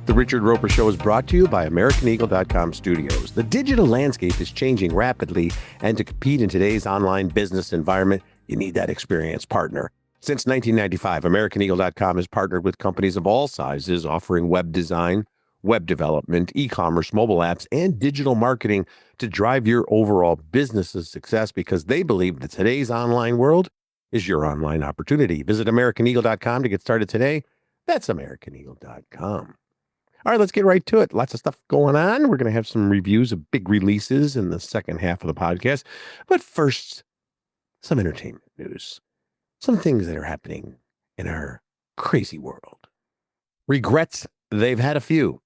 The Richard Roeper Show is brought to you by AmericanEagle.com Studios. The digital landscape is changing rapidly, and to compete in today's online business environment, you need that experienced partner. Since 1995, AmericanEagle.com has partnered with companies of all sizes, offering web design, web development, e-commerce, mobile apps, and digital marketing to drive your overall business's success, because they believe that today's online world is your online opportunity. Visit AmericanEagle.com to get started today. That's AmericanEagle.com. All right, let's get right to it. Lots of stuff going on. We're going to have some reviews of big releases in the second half of the podcast. But first, some entertainment news. Some things that are happening in our crazy world. Regrets, they've had a few.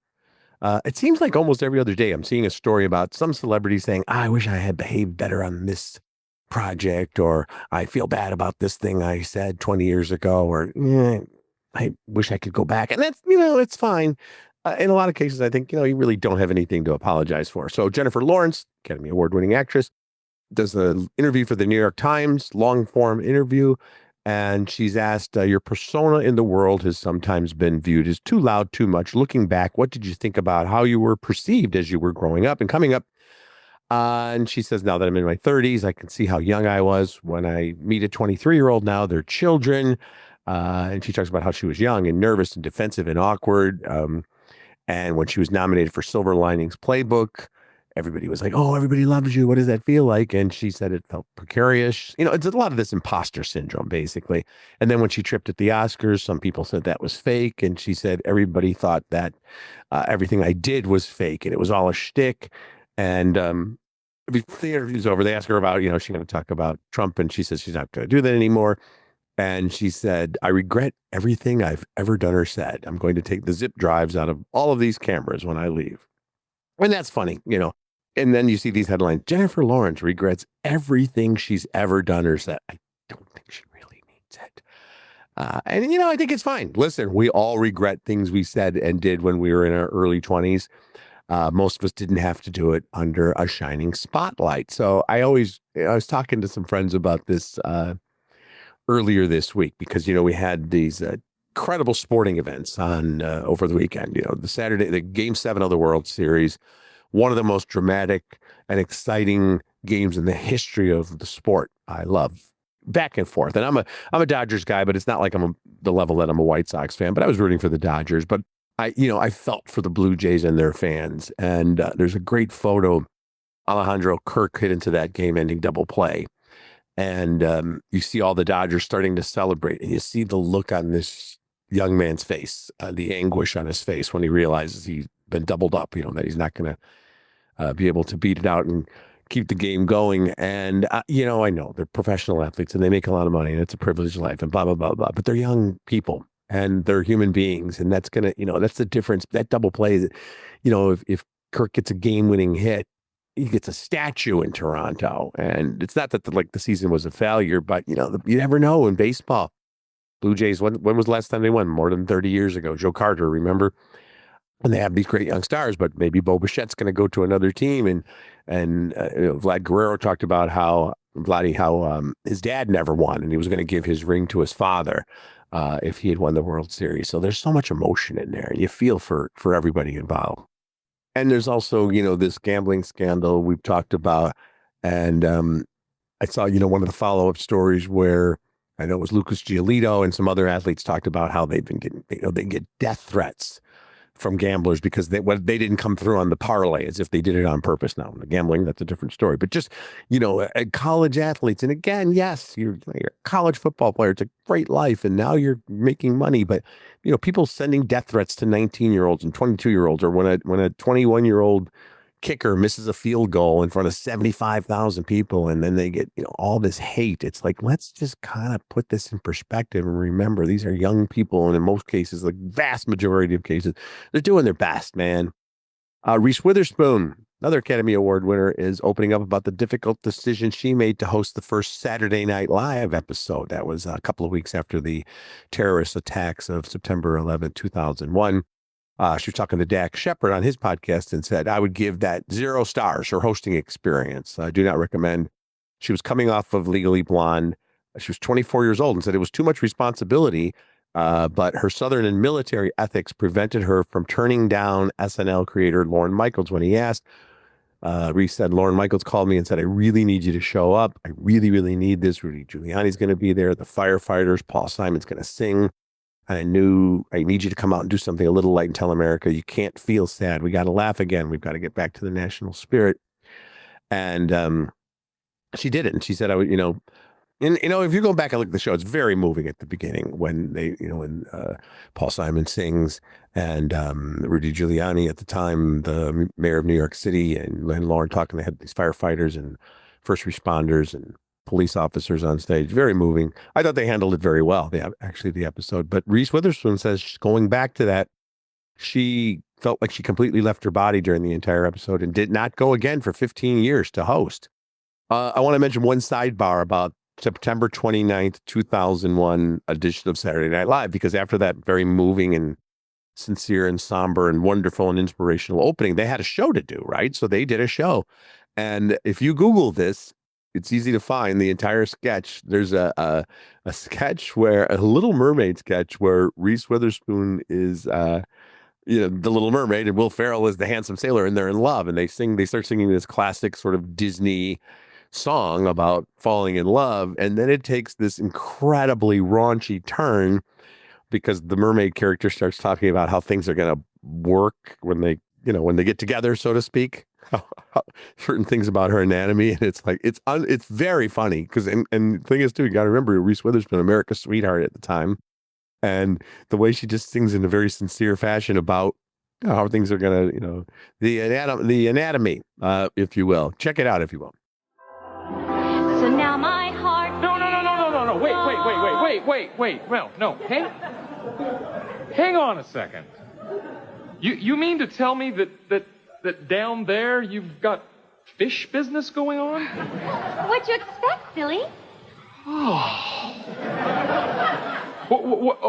It seems like almost every other day I'm seeing a story about some celebrity saying, I wish I had behaved better on this project, or I feel bad about this thing I said 20 years ago, or I wish I could go back. And that's, it's fine. In a lot of cases, I think, you really don't have anything to apologize for. So Jennifer Lawrence, Academy Award-winning actress, does an interview for the New York Times, long-form interview, and she's asked, your persona in the world has sometimes been viewed as too loud, too much. Looking back, what did you think about how you were perceived as you were growing up and coming up? And she says, now that I'm in my 30s, I can see how young I was. When I meet a 23-year-old now, they're children. And she talks about how she was young and nervous and defensive and awkward. And when she was nominated for Silver Linings Playbook, everybody was like, oh, everybody loves you. What does that feel like? And she said it felt precarious. It's a lot of this imposter syndrome, basically. And then when she tripped at the Oscars, some people said that was fake. And she said everybody thought that everything I did was fake and it was all a shtick. And before the interview's over, they asked her about, she's going to talk about Trump. And she says she's not going to do that anymore. And she said, I regret everything I've ever done or said. I'm going to take the zip drives out of all of these cameras when I leave. And that's funny, And then you see these headlines, Jennifer Lawrence regrets everything she's ever done or said. I don't think she really means it. And I think it's fine. Listen, we all regret things we said and did when we were in our early 20s. Most of us didn't have to do it under a shining spotlight. So I was talking to some friends about this earlier this week, because, we had these incredible sporting events on over the weekend. The Game 7 of the World Series, one of the most dramatic and exciting games in the history of the sport. I love back and forth. And I'm a Dodgers guy, but it's not like I'm the level that I'm a White Sox fan, but I was rooting for the Dodgers. But I felt for the Blue Jays and their fans. And there's a great photo. Alejandro Kirk hit into that game-ending double play. And you see all the Dodgers starting to celebrate, and you see the look on this young man's face, the anguish on his face when he realizes he's been doubled up, that he's not going to be able to beat it out and keep the game going. And, I know they're professional athletes and they make a lot of money and it's a privileged life and blah, blah, blah, blah. But they're young people and they're human beings. And that's going to, that's the difference. That double play, if Kirk gets a game-winning hit, he gets a statue in Toronto. And it's not that the season was a failure, but you never know in baseball. Blue Jays, when was the last time they won? More than 30 years ago. Joe Carter, remember? And they have these great young stars, but maybe Bo Bichette's going to go to another team. And Vlad Guerrero talked about how his dad never won, and he was going to give his ring to his father if he had won the World Series. So there's so much emotion in there. You feel for everybody involved. And there's also, this gambling scandal we've talked about. And I saw, one of the follow-up stories where I know it was Lucas Giolito and some other athletes talked about how they've been getting, they get death threats from gamblers because they didn't come through on the parlay, as if they did it on purpose. Now, the gambling, that's a different story. But just, college athletes. And again, yes, you're a college football player. It's a great life. And now you're making money. But, people sending death threats to 19-year-olds and 22-year-olds, or when a 21-year-old kicker misses a field goal in front of 75,000 people, and then they get, all this hate. It's like, let's just kind of put this in perspective and remember these are young people. And in most cases, the vast majority of cases, they're doing their best, man. Reese Witherspoon, another Academy Award winner, is opening up about the difficult decision she made to host the first Saturday Night Live episode. That was a couple of weeks after the terrorist attacks of September 11, 2001. She was talking to Dak Shepard on his podcast and said, I would give that 0 stars, her hosting experience. I do not recommend. She was coming off of Legally Blonde. She was 24 years old and said it was too much responsibility But her Southern and military ethics prevented her from turning down SNL creator Lorne Michaels when he asked. Reese said, Lorne Michaels called me and said, I really need you to show up. I really, really need this. Rudy Giuliani's going to be there. The firefighters, Paul Simon's going to sing. I need you to come out and do something a little light and tell America you can't feel sad. We got to laugh again. We've got to get back to the national spirit. And she did it. And she said, if you go back and look at the show, it's very moving at the beginning when when Paul Simon sings and Rudy Giuliani at the time, the mayor of New York City, and Lauren talking. They had these firefighters and first responders and police officers on stage. Very moving. I thought they handled it very well, the episode. But Reese Witherspoon says, going back to that, she felt like she completely left her body during the entire episode and did not go again for 15 years to host. I want to mention one sidebar about September 29th, 2001 edition of Saturday Night Live, because after that very moving and sincere and somber and wonderful and inspirational opening, they had a show to do, right? So they did a show. And if you Google this, it's easy to find the entire sketch. There's a sketch where a Little Mermaid sketch where Reese Witherspoon is the Little Mermaid and Will Ferrell is the handsome sailor, and they're in love, and they start singing this classic sort of Disney song about falling in love, and then it takes this incredibly raunchy turn because the mermaid character starts talking about how things are going to work when they get together, so to speak. Certain things about her anatomy, and it's like it's very funny because and the thing is too, you got to remember Reese Witherspoon, America's sweetheart at the time, and the way she just sings in a very sincere fashion about how things are going to, the anatomy, if you will. Check it out if you will. So now my heart. No. Wait. Well, no. Hang on a second. You mean to tell me that down there you've got fish business going on? What'd you expect, silly? Oh.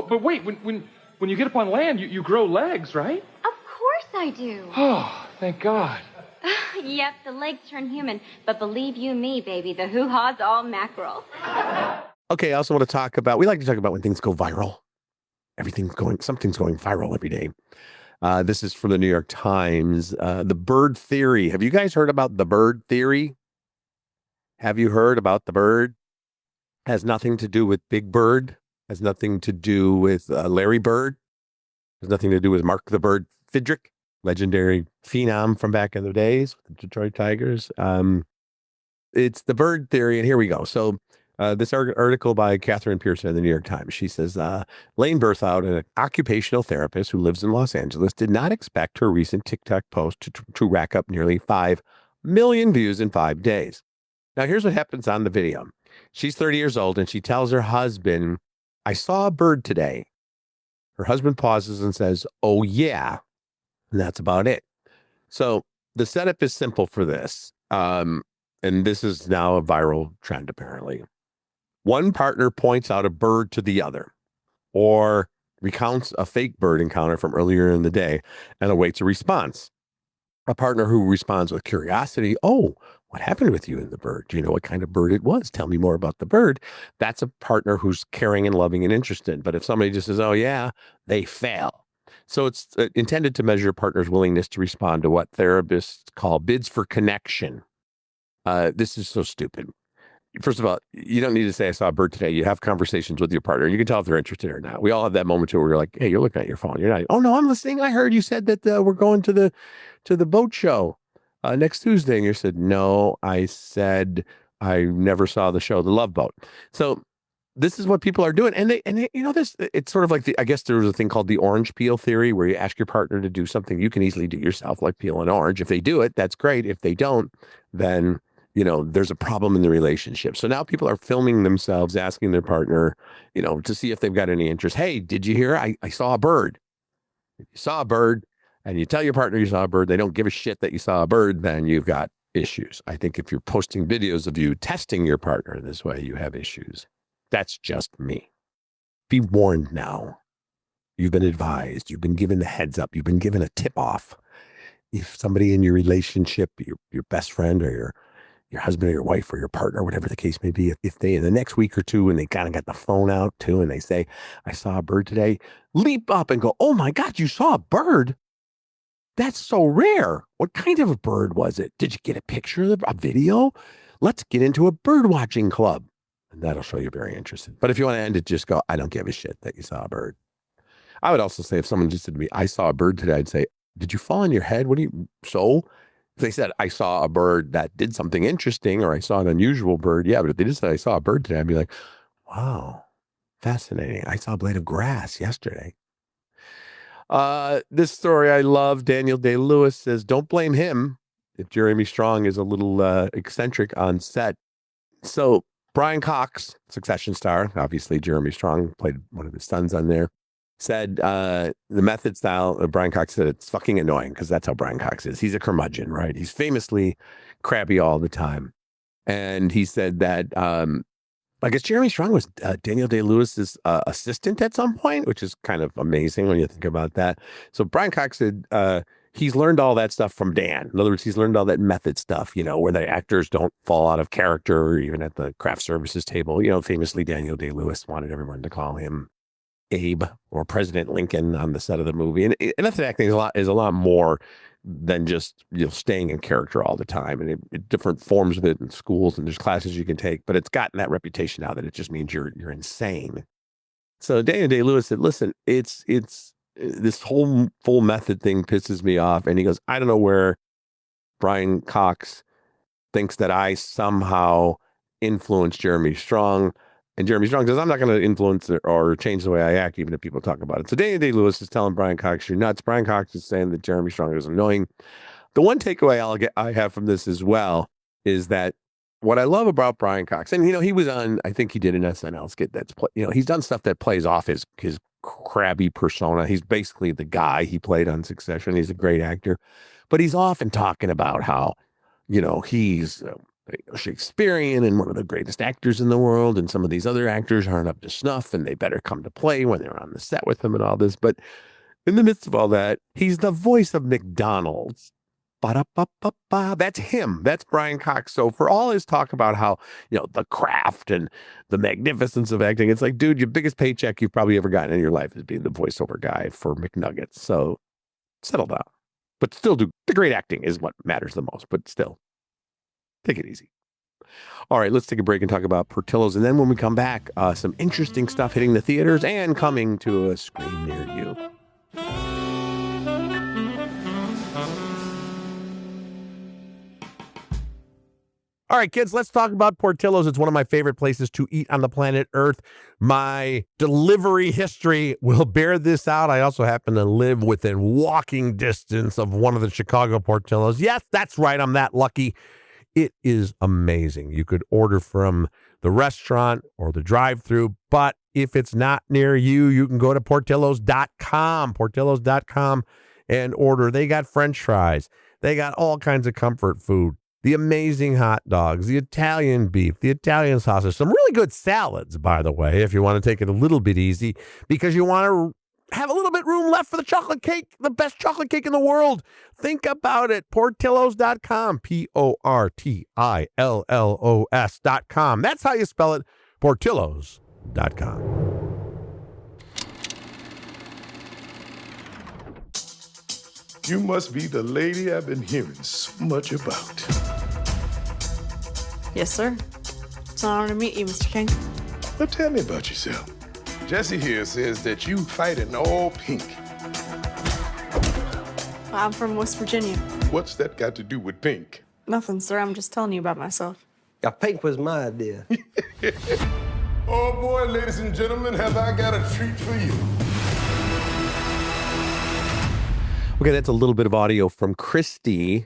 But wait, when you get up on land, you grow legs, right? Of course I do. Oh, thank God. Yep, the legs turn human. But believe you me, baby, the hoo-ha's all mackerel. Okay, I also want to talk about, we like to talk about when things go viral. Something's going viral every day. This is from the New York Times. The bird theory. Have you guys heard about the bird theory? Have you heard about the bird? Has nothing to do with Big Bird. Has nothing to do with Larry Bird. Has nothing to do with Mark the Bird Fidrick, legendary phenom from back in the days with the Detroit Tigers. It's the bird theory, and here we go. So this article by Catherine Pearson in the New York Times. She says, Lane Berthoud, an occupational therapist who lives in Los Angeles, did not expect her recent TikTok post to rack up nearly 5 million views in 5 days. Now, here's what happens on the video. She's 30 years old, and she tells her husband, I saw a bird today. Her husband pauses and says, oh, yeah. And that's about it. So the setup is simple for this. And this is now a viral trend, apparently. One partner points out a bird to the other or recounts a fake bird encounter from earlier in the day and awaits a response. A partner who responds with curiosity, oh, what happened with you and the bird? Do you know what kind of bird it was? Tell me more about the bird. That's a partner who's caring and loving and interested. But if somebody just says, oh, yeah, they fail. So it's intended to measure a partner's willingness to respond to what therapists call bids for connection. This is so stupid. First of all, you don't need to say, I saw a bird today. You have conversations with your partner. You can tell if they're interested or not. We all have that moment too where you're like, hey, you're looking at your phone. You're not, oh, no, I'm listening. I heard you said that we're going to the boat show next Tuesday. And you said, no, I said I never saw the show, The Love Boat. So this is what people are doing. And they this, it's sort of like I guess there was a thing called the orange peel theory where you ask your partner to do something you can easily do yourself, like peel an orange. If they do it, that's great. If they don't, then there's a problem in the relationship. So now people are filming themselves, asking their partner, to see if they've got any interest. Hey, did you hear? I saw a bird. If you saw a bird and you tell your partner you saw a bird, they don't give a shit that you saw a bird, then you've got issues. I think if you're posting videos of you testing your partner this way, you have issues. That's just me. Be warned now. You've been advised. You've been given the heads up. You've been given a tip off. If somebody in your relationship, your best friend or your husband or your wife or your partner, whatever the case may be, if they in the next week or two and they kind of got the phone out too and they say, I saw a bird today, leap up and go, oh my God, you saw a bird? That's so rare. What kind of a bird was it? Did you get a picture of a video? Let's get into a bird watching club. And that'll show you're very interested. But if you want to end it, just go, I don't give a shit that you saw a bird. I would also say if someone just said to me, I saw a bird today, I'd say, did you fall on your head? So? If they said, I saw a bird that did something interesting or I saw an unusual bird. Yeah, but if they just said, I saw a bird today, I'd be like, wow, fascinating. I saw a blade of grass yesterday. This story I love. Daniel Day-Lewis says, don't blame him if Jeremy Strong is a little eccentric on set. So Brian Cox, Succession star, obviously Jeremy Strong played one of his sons on there, said the method style of Brian Cox said it's fucking annoying because that's how Brian Cox is. He's a curmudgeon, right? He's famously crabby all the time. And he said that I guess Jeremy Strong was Daniel Day-Lewis's assistant at some point, which is kind of amazing when you think about that. So Brian Cox said he's learned all that stuff from Dan. In other words, he's learned all that method stuff, where the actors don't fall out of character, or even at the craft services table. Famously, Daniel Day-Lewis wanted everyone to call him Abe or President Lincoln on the set of the movie. And method acting is a lot more than just staying in character all the time, and different forms of it in schools, and there's classes you can take, but it's gotten that reputation now that it just means you're insane. So Daniel Day-Lewis said, listen, it's this whole full method thing pisses me off. And he goes, I don't know where Brian Cox thinks that I somehow influenced Jeremy Strong. And Jeremy Strong says, I'm not going to influence or change the way I act, even if people talk about it. So Daniel Day-Lewis is telling Brian Cox, you're nuts. Brian Cox is saying that Jeremy Strong is annoying. The one takeaway I have from this as well is that what I love about Brian Cox, and he was on, I think he did an SNL skit that's, he's done stuff that plays off his crabby persona. He's basically the guy he played on Succession. He's a great actor, but he's often talking about how, he's Shakespearean and one of the greatest actors in the world, and some of these other actors aren't up to snuff and they better come to play when they're on the set with him and all this. But in the midst of all that, he's the voice of McDonald's. Ba-da-ba-ba-ba. That's him. That's Brian Cox. So for all his talk about how, the craft and the magnificence of acting, it's like, dude, your biggest paycheck you've probably ever gotten in your life is being the voiceover guy for McNuggets. So settle down. But still do the great acting is what matters the most. But still, take it easy. All right, let's take a break and talk about Portillo's. And then when we come back, some interesting stuff hitting the theaters and coming to a screen near you. All right, kids, let's talk about Portillo's. It's one of my favorite places to eat on the planet Earth. My delivery history will bear this out. I also happen to live within walking distance of one of the Chicago Portillo's. Yes, that's right. I'm that lucky. It is amazing. You could order from the restaurant or the drive-thru, but if it's not near you, you can go to portillos.com, and order. They got French fries. They got all kinds of comfort food. The amazing hot dogs, the Italian beef, the Italian sausage, some really good salads, by the way, if you want to take it a little bit easy, because you want to have a little bit room left for the chocolate cake, the best chocolate cake in the world. Think about it. Portillos.com, Portillos.com. That's how you spell it, Portillos.com. You must be the lady I've been hearing so much about. Yes, sir. It's an honor to meet you, Mr. King. Now tell me about yourself. Jesse here says that you fight in all pink. I'm from West Virginia. What's that got to do with pink? Nothing, sir. I'm just telling you about myself. Yeah, pink was my idea. Oh boy, ladies and gentlemen, have I got a treat for you. Okay, that's a little bit of audio from Christy,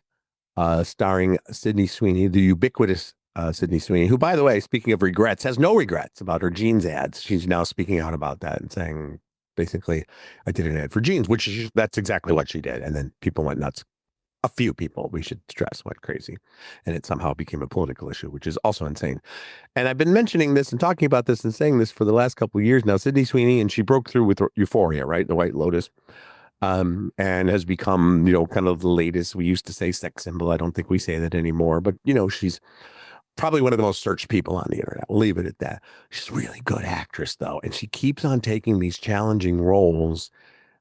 starring Sydney Sweeney, the ubiquitous Sydney Sweeney, who, by the way, speaking of regrets, has no regrets about her jeans ads. She's now speaking out about that and saying, basically, I did an ad for jeans, that's exactly what she did. And then people went nuts. A few people, we should stress, went crazy. And it somehow became a political issue, which is also insane. And I've been mentioning this and talking about this and saying this for the last couple of years now. Sydney Sweeney, and she broke through with Euphoria, right? The White Lotus. and has become, kind of the latest. We used to say sex symbol. I don't think we say that anymore, but she's probably one of the most searched people on the internet. We'll leave it at that. She's a really good actress though. And she keeps on taking these challenging roles,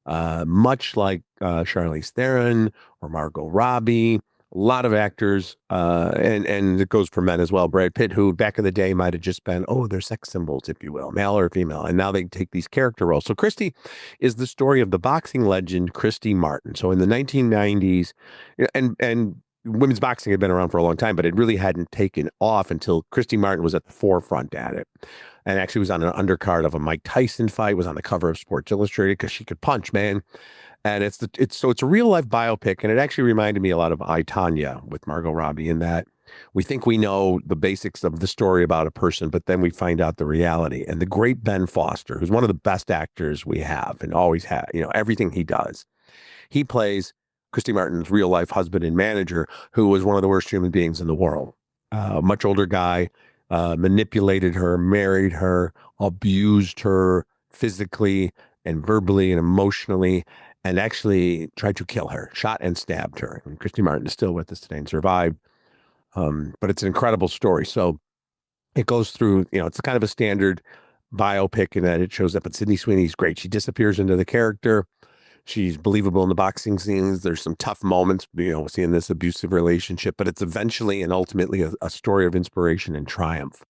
much like Charlize Theron or Margot Robbie. A lot of actors, and it goes for men as well. Brad Pitt, who back in the day might have just been, they're sex symbols, if you will, male or female. And now they take these character roles. So Christy is the story of the boxing legend, Christy Martin. So in the 1990s, and women's boxing had been around for a long time, but it really hadn't taken off until Christy Martin was at the forefront at it. And actually was on an undercard of a Mike Tyson fight, was on the cover of Sports Illustrated because she could punch, man. And it's a real life biopic, and it actually reminded me a lot of I, Tonya with Margot Robbie, in that we think we know the basics of the story about a person, but then we find out the reality. And the great Ben Foster, who's one of the best actors we have and always had, everything he does, he plays Christy Martin's real life husband and manager, who was one of the worst human beings in the world. Much older guy, manipulated her, married her, abused her physically and verbally and emotionally, and actually tried to kill her, shot and stabbed her. And Christy Martin is still with us today and survived. But it's an incredible story. So it goes through, it's kind of a standard biopic in that it shows up. But Sydney Sweeney's great. She disappears into the character. She's believable in the boxing scenes. There's some tough moments, seeing this abusive relationship, but it's eventually and ultimately a story of inspiration and triumph,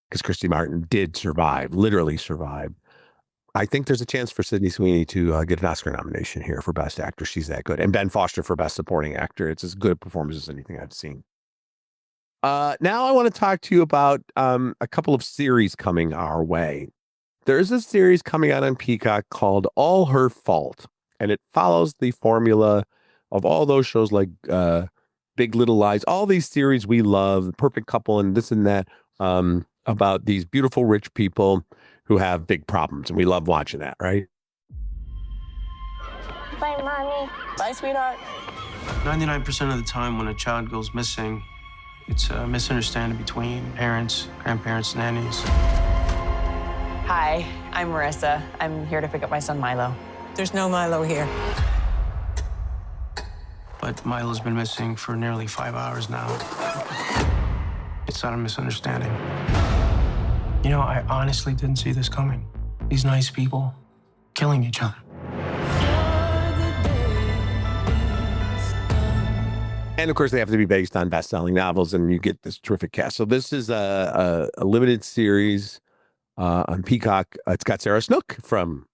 because Christy Martin did survive, literally survive. I think there's a chance for Sydney Sweeney to get an Oscar nomination here for Best Actress. She's that good. And Ben Foster for Best Supporting Actor. It's as good a performance as anything I've seen. Now I want to talk to you about a couple of series coming our way. There's a series coming out on Peacock called All Her Fault. And it follows the formula of all those shows like Big Little Lies, all these series we love, Perfect Couple and this and that, about these beautiful rich people who have big problems. And we love watching that, right? Bye, Mommy. Bye, sweetheart. 99% of the time when a child goes missing, it's a misunderstanding between parents, grandparents, nannies. Hi, I'm Marissa. I'm here to pick up my son, Milo. There's no Milo here. But Milo's been missing for nearly 5 hours now. It's not a misunderstanding. I honestly didn't see this coming. These nice people killing each other. And of course, they have to be based on best-selling novels, and you get this terrific cast. So this is a limited series on Peacock. It's got Sarah Snook from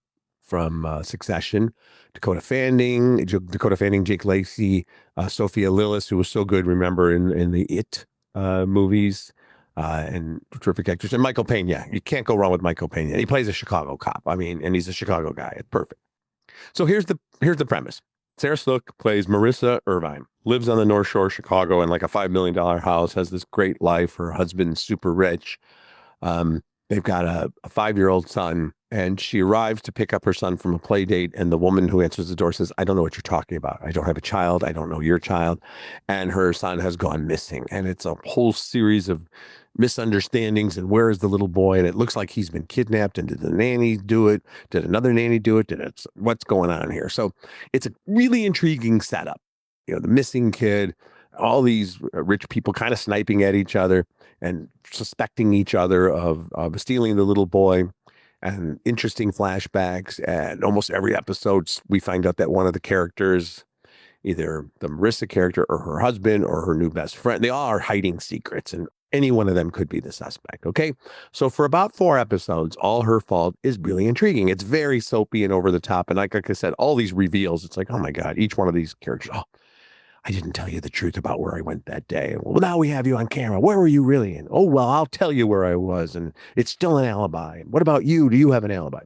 Succession, Dakota Fanning, Jake Lacey, Sophia Lillis, who was so good, remember, in the It movies, and terrific actress. And Michael Pena. You can't go wrong with Michael Pena. He plays a Chicago cop. And he's a Chicago guy. It's perfect. So here's the premise. Sarah Snook plays Marissa Irvine, lives on the North Shore of Chicago in like a $5 million house, has this great life. Her husband's super rich. They've got a 5-year-old son, and she arrives to pick up her son from a play date. And the woman who answers the door says, "I don't know what you're talking about. I don't have a child. I don't know your child." And her son has gone missing. And it's a whole series of misunderstandings. And where is the little boy? And it looks like he's been kidnapped. And did the nanny do it? Did another nanny do it? What's going on here? So it's a really intriguing setup. The missing kid, all these rich people kind of sniping at each other and suspecting each other of stealing the little boy, and interesting flashbacks. And almost every episode, we find out that one of the characters, either the Marissa character or her husband or her new best friend, they all are hiding secrets, and any one of them could be the suspect. Okay. So for about 4 episodes, All Her Fault is really intriguing. It's very soapy and over the top. And like I said, all these reveals, it's like, oh my God, each one of these characters, I didn't tell you the truth about where I went that day. Well, now we have you on camera. Where were you really in? Oh, well, I'll tell you where I was. And it's still an alibi. What about you? Do you have an alibi?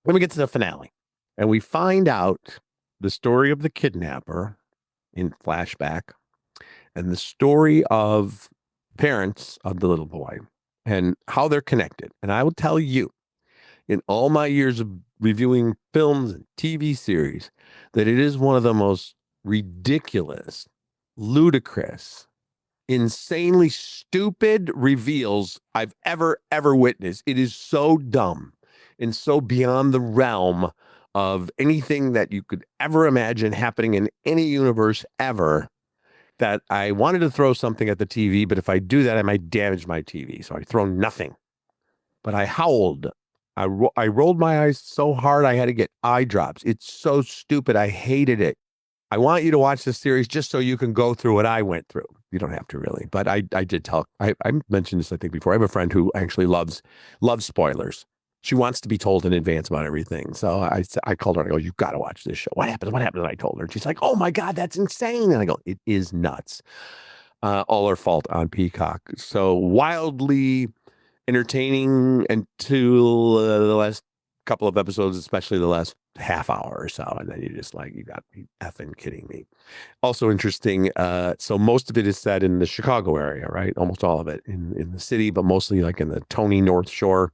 Then we get to the finale, and we find out the story of the kidnapper in flashback and the story of parents of the little boy and how they're connected. And I will tell you, in all my years of reviewing films and TV series, that it is one of the most ridiculous, ludicrous, insanely stupid reveals I've ever witnessed. It is so dumb and so beyond the realm of anything that you could ever imagine happening in any universe ever, that I wanted to throw something at the TV, but if I do that, I might damage my TV. So I throw nothing. But I howled. I rolled my eyes so hard I had to get eye drops. It's so stupid. I hated it. I want you to watch this series just so you can go through what I went through. You don't have to really, but I did tell. I mentioned this, I think, before. I have a friend who actually loves spoilers. She wants to be told in advance about everything. So I called her and I go, you've got to watch this show. What happened? What happened? And I told her. And she's like, oh my God, that's insane. And I go, it is nuts. All Her Fault on Peacock. So wildly entertaining until the last couple of episodes, especially the last half hour or so. And then you're just like, you got to be effing kidding me. Also interesting. So most of it is set in the Chicago area, right? Almost all of it in the city, but mostly like in the Tony North Shore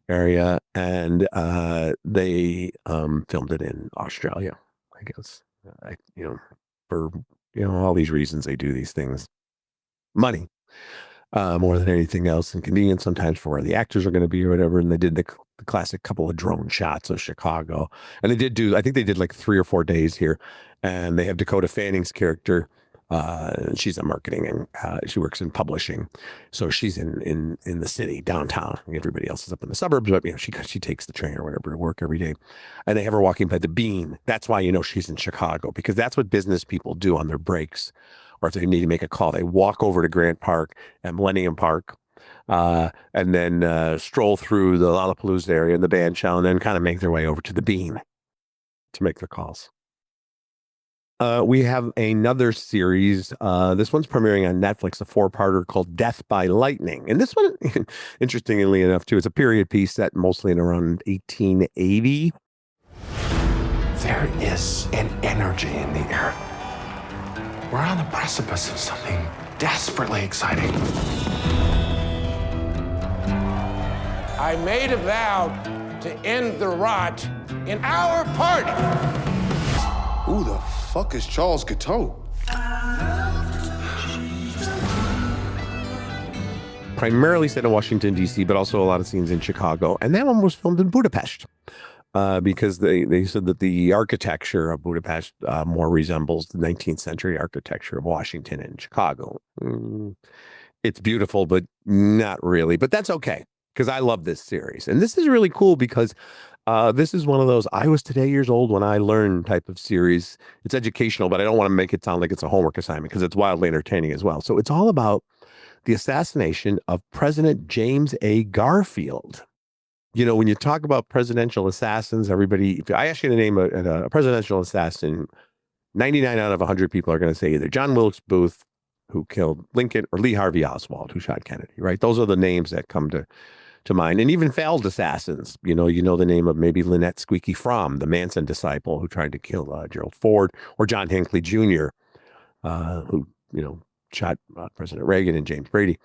area. And they filmed it in Australia, I guess. For all these reasons they do these things. Money. More than anything else, and convenience sometimes for where the actors are going to be or whatever. And they did the classic couple of drone shots of Chicago. And I think they did like 3 or 4 days here. And they have Dakota Fanning's character. She's in marketing and she works in publishing. So she's in the city, downtown. Everybody else is up in the suburbs, but she takes the train or whatever to work every day. And they have her walking by the Bean. That's why she's in Chicago, because that's what business people do on their breaks. Or if they need to make a call, they walk over to Grant Park and Millennium Park, and then stroll through the Lollapalooza area and the band shell, and then kind of make their way over to the Bean to make their calls. We have another series. This one's premiering on Netflix, a 4-parter called Death by Lightning. And this one, interestingly enough, too, it's a period piece set mostly in around 1880. There is an energy in the air. We're on the precipice of something desperately exciting. I made a vow to end the rot in our party. Who the fuck is Charles Guiteau? Primarily set in Washington, D.C., but also a lot of scenes in Chicago. And that one was filmed in Budapest. Because they said that the architecture of Budapest more resembles the 19th century architecture of Washington and Chicago. It's beautiful, but not really. But that's okay, because I love this series. And this is really cool because this is one of those I was today years old when I learned type of series. It's educational, but I don't want to make it sound like it's a homework assignment because it's wildly entertaining as well. So it's all about the assassination of President James A. Garfield. When you talk about presidential assassins, if I ask you to name a presidential assassin, 99 out of 100 people are going to say either John Wilkes Booth, who killed Lincoln, or Lee Harvey Oswald, who shot Kennedy, right? Those are the names that come to mind. And even failed assassins, the name of maybe Lynette Squeaky Fromm, the Manson disciple who tried to kill Gerald Ford, or John Hinckley Jr., who, shot President Reagan and James Brady.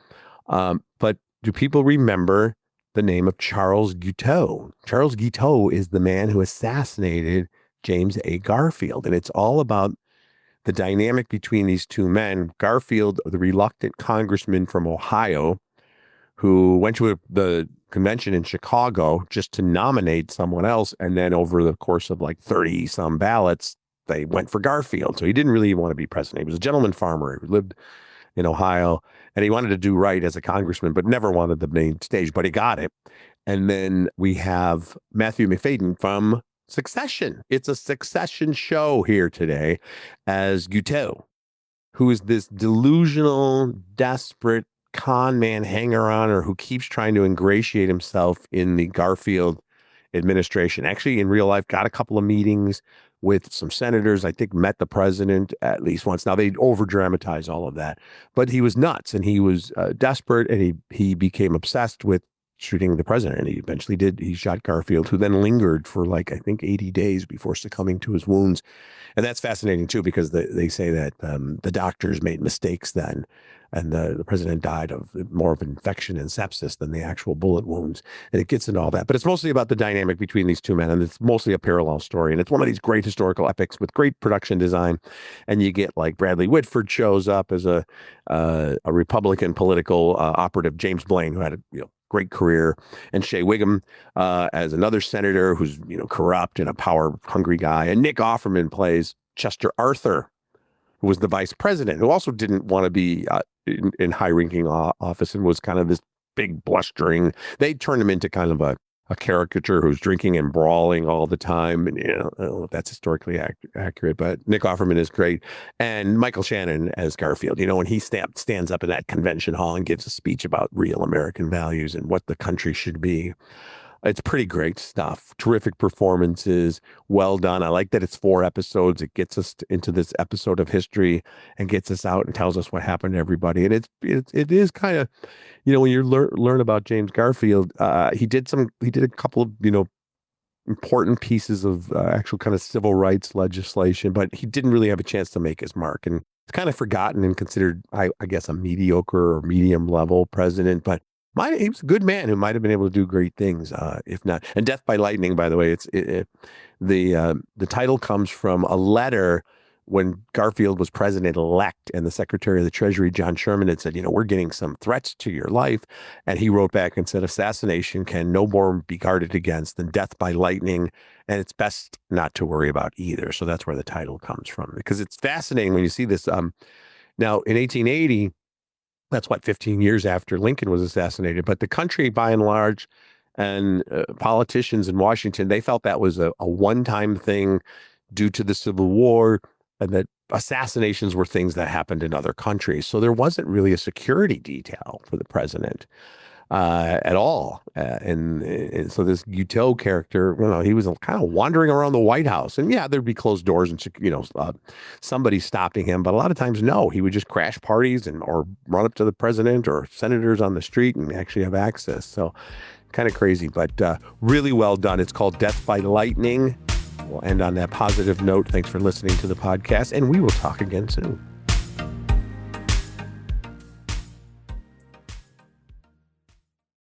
But do people remember the name of Charles Guiteau? Charles Guiteau is the man who assassinated James A. Garfield. And it's all about the dynamic between these two men. Garfield, the reluctant congressman from Ohio, who went to the convention in Chicago just to nominate someone else. And then over the course of like 30 some ballots, they went for Garfield. So he didn't really want to be president. He was a gentleman farmer who lived in Ohio, and he wanted to do right as a congressman, but never wanted the main stage, but he got it. And then we have Matthew McFadden from Succession. It's a Succession show here today as Guiteau, who is this delusional, desperate con man hanger-oner who keeps trying to ingratiate himself in the Garfield administration. Actually, in real life, got a couple of meetings with some senators, I think met the president at least once. Now, they over-dramatize all of that, but he was nuts and he was desperate, and he became obsessed with shooting the president, and he eventually did. He shot Garfield, who then lingered for like, I think 80 days before succumbing to his wounds. And that's fascinating too, because they say that the doctors made mistakes then, and the president died of more of infection and sepsis than the actual bullet wounds. And it gets into all that. But it's mostly about the dynamic between these two men, and it's mostly a parallel story. And it's one of these great historical epics with great production design. And you get like Bradley Whitford shows up as a Republican political operative, James Blaine, who had great career. And Shea Wiggum as another senator who's, corrupt and a power-hungry guy. And Nick Offerman plays Chester Arthur, who was the vice president, who also didn't want to be in high-ranking office and was kind of this big blustering. They turned him into kind of a caricature who's drinking and brawling all the time. And, I don't know if that's historically accurate, but Nick Offerman is great. And Michael Shannon as Garfield, when he stands up in that convention hall and gives a speech about real American values and what the country should be. It's pretty great stuff. Terrific performances. Well done. I like that it's 4 episodes. It gets us into this episode of history and gets us out and tells us what happened to everybody. And it is kind of, when you learn about James Garfield, he did a couple of, important pieces of actual kind of civil rights legislation, but he didn't really have a chance to make his mark. And it's kind of forgotten and considered, I guess, a mediocre or medium level president, but he was a good man who might have been able to do great things, if not. And Death by Lightning, by the way, the title comes from a letter when Garfield was president-elect, and the Secretary of the Treasury, John Sherman, had said, we're getting some threats to your life. And he wrote back and said, assassination can no more be guarded against than death by lightning, and it's best not to worry about either. So that's where the title comes from, because it's fascinating when you see this. Now, in 1880, that's 15 years after Lincoln was assassinated. But the country, by and large, and politicians in Washington, they felt that was a one-time thing due to the Civil War, and that assassinations were things that happened in other countries. So there wasn't really a security detail for the president at all. And so this Guteau character, he was kind of wandering around the White House. And yeah, there'd be closed doors and, somebody stopping him. But a lot of times, no, he would just crash parties or run up to the president or senators on the street and actually have access. So kind of crazy, but really well done. It's called Death by Lightning. We'll end on that positive note. Thanks for listening to the podcast, and we will talk again soon.